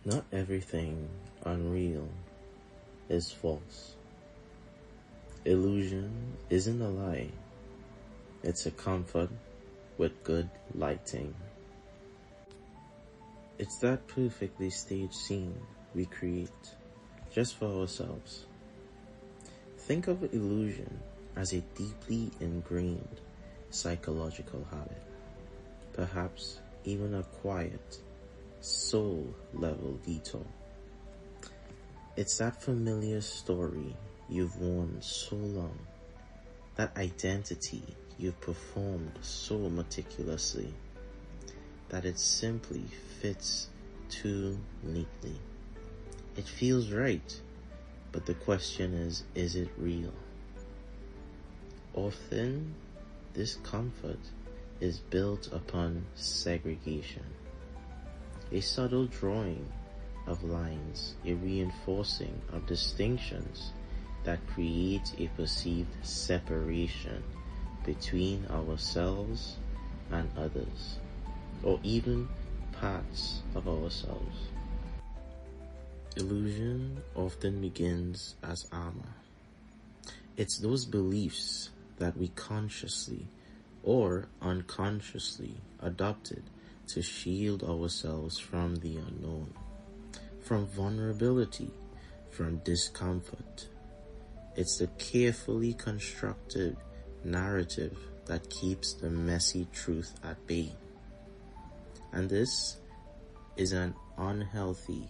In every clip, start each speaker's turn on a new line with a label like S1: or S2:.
S1: Not everything unreal is false. Illusion isn't a lie. It's a comfort with good lighting. It's that perfectly staged scene we create just for ourselves. Think of illusion as a deeply ingrained psychological habit, perhaps even a quiet, soul-level detour. It's that familiar story you've worn so long, that identity you've performed so meticulously, that it simply fits too neatly. It feels right, but the question is it real? Often, this comfort is built upon segregation, a subtle drawing of lines, a reinforcing of distinctions that create a perceived separation between ourselves and others, or even parts of ourselves. Illusion often begins as armor. It's those beliefs that we consciously or unconsciously adopted to shield ourselves from the unknown, from vulnerability, from discomfort. It's the carefully constructed narrative that keeps the messy truth at bay. And this is an unhealthy,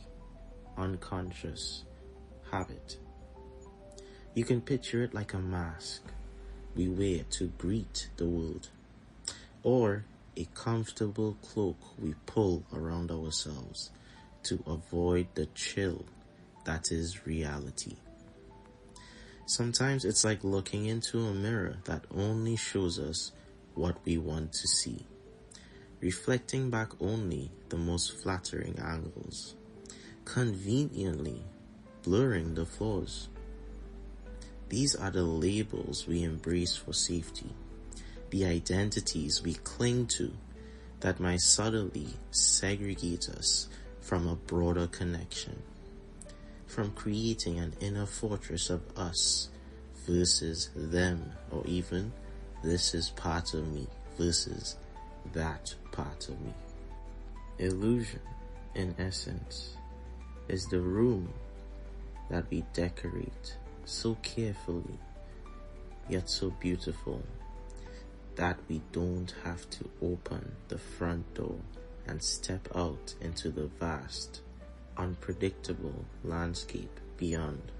S1: unconscious habit. You can picture it like a mask we wear to greet the world, or a comfortable cloak we pull around ourselves to avoid the chill that is reality. Sometimes it's like looking into a mirror that only shows us what we want to see, reflecting back only the most flattering angles, conveniently blurring the flaws. These are the labels we embrace for safety, the identities we cling to that might subtly segregate us from a broader connection, from creating an inner fortress of us versus them, or even this is part of me versus that part of me. Illusion, in essence, is the room that we decorate so carefully, yet so beautiful, that we don't have to open the front door and step out into the vast, unpredictable landscape beyond.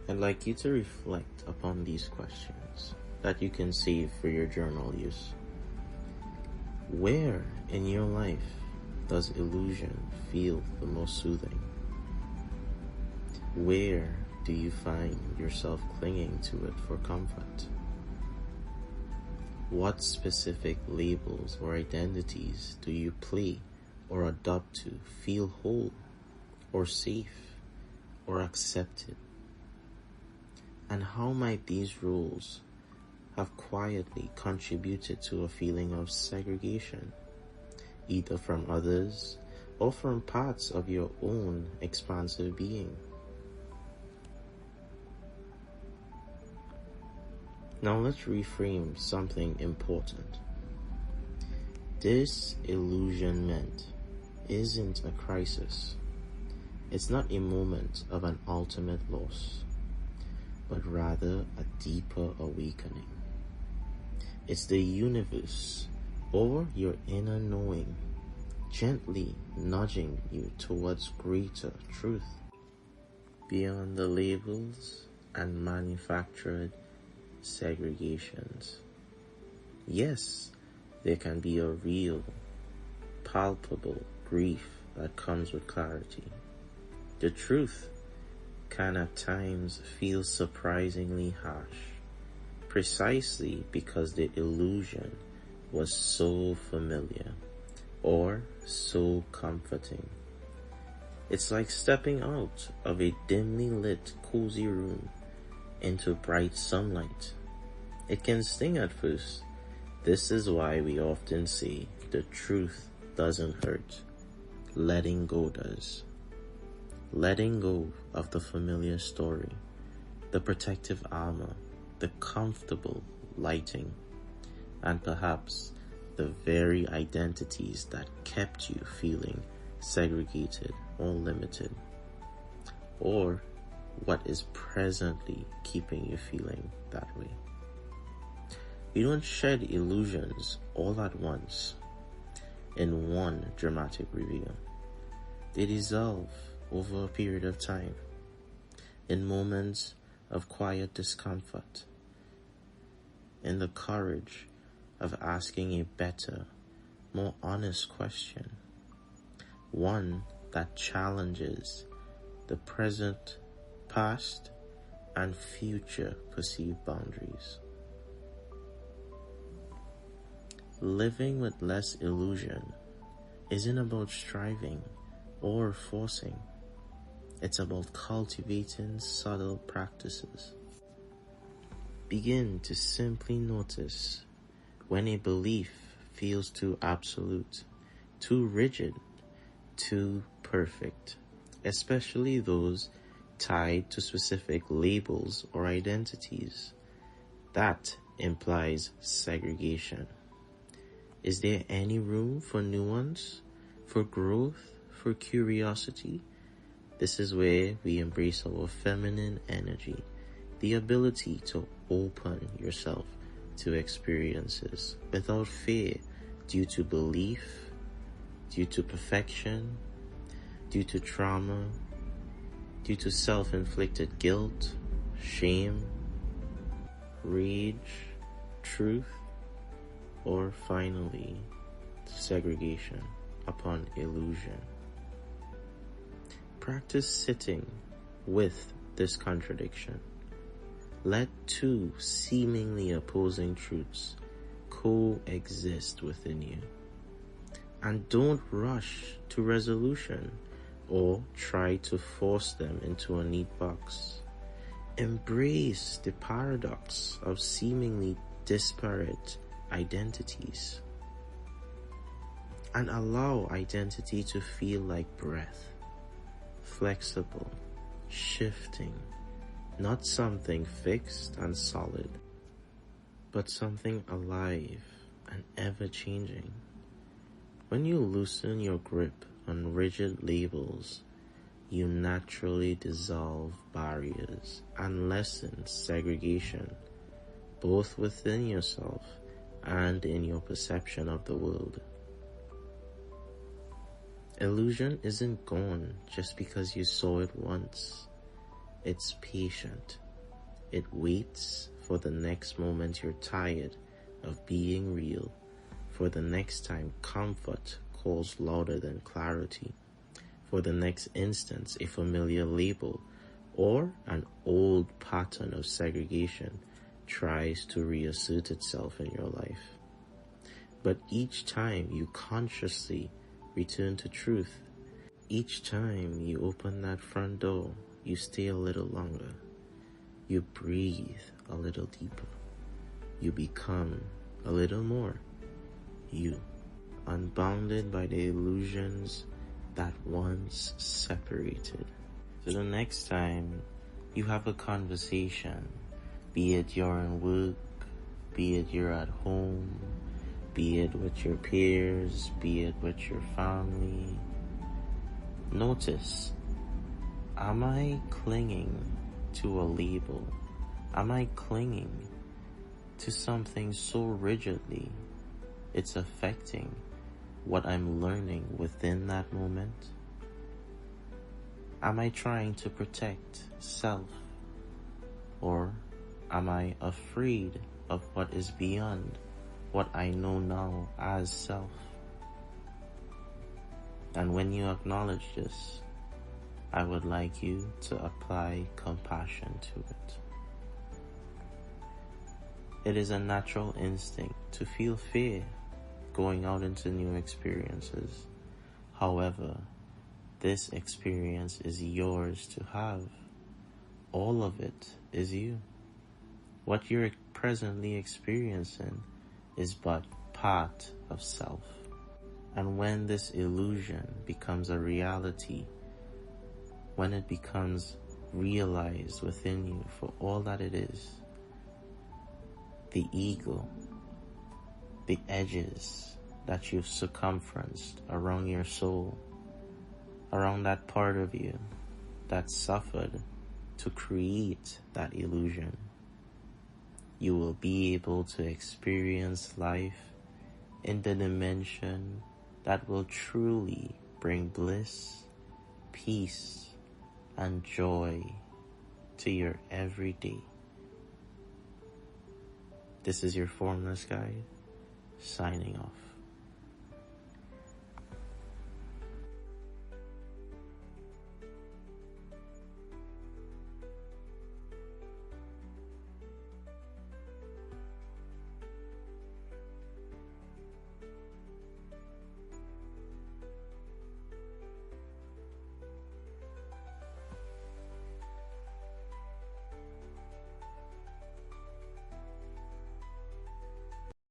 S1: I'd like you to reflect upon these questions that you can save for your journal use. Where in your life does illusion feel the most soothing? Where do you find yourself clinging to it for comfort? What specific labels or identities do you play or adopt to feel whole or safe or accepted? And how might these roles have quietly contributed to a feeling of segregation, either from others or from parts of your own expansive being? Now let's reframe something important. Disillusionment isn't a crisis. It's not a moment of an ultimate loss, but rather a deeper awakening. It's the universe, or your inner knowing, gently nudging you towards greater truth, beyond the labels and manufactured segregations. Yes, there can be a real, palpable grief that comes with clarity. The truth can at times feel surprisingly harsh, precisely because the illusion was so familiar or so comforting. It's like stepping out of a dimly lit, cozy room into bright sunlight. It can sting at first. This is why we often say The truth doesn't hurt. Letting go does. Letting go of the familiar story, the protective armor, the comfortable lighting, and perhaps the very identities that kept you feeling segregated or limited, or what is presently keeping you feeling that way. We don't shed illusions all at once in one dramatic reveal. They dissolve over a period of time, in moments of quiet discomfort, in the courage of asking a better, more honest question, one that challenges the present, past, and future perceived boundaries. Living with less illusion isn't about striving or forcing. It's about cultivating subtle practices. Begin to simply notice when a belief feels too absolute, too rigid, too perfect, especially those tied to specific labels or identities. That implies segregation. Is there any room for nuance, for growth, for curiosity? This is where we embrace our feminine energy, the ability to open yourself to experiences without fear due to belief, due to perfection, due to trauma, due to self-inflicted guilt, shame, rage, truth, or finally, segregation upon illusion. Practice sitting with this contradiction. Let two seemingly opposing truths coexist within you. And don't rush to resolution or try to force them into a neat box. Embrace the paradox of seemingly disparate identities and allow identity to feel like breath, flexible, shifting, not something fixed and solid, but something alive and ever-changing. When you loosen your grip on rigid labels, you naturally dissolve barriers and lessen segregation, both within yourself and in your perception of the world. Illusion isn't gone just because you saw it once. It's patient. It waits for the next moment you're tired of being real, for the next time comfort calls louder than clarity, for the next instance a familiar label or an old pattern of segregation tries to reassert itself in your life. But each time you consciously return to truth, each time you open that front door, you stay a little longer. You breathe a little deeper. You become a little more you, unbounded by the illusions that once separated. So the next time you have a conversation, be it you're in work, be it you're at home, be it with your peers, be it with your family, notice, am I clinging to a label? Am I clinging to something so rigidly it's affecting what I'm learning within that moment? Am I trying to protect self? Or am I afraid of what is beyond what I know now as self? And when you acknowledge this, I would like you to apply compassion to it. It is a natural instinct to feel fear going out into new experiences. However, this experience is yours to have. All of it is you. What you're presently experiencing is but part of self. And when this illusion becomes a reality, when it becomes realized within you for all that it is, the ego, the edges that you've circumferenced around your soul, around that part of you that suffered to create that illusion, you will be able to experience life in the dimension that will truly bring bliss, peace, and joy to your everyday. This is your Formless Guide, signing off.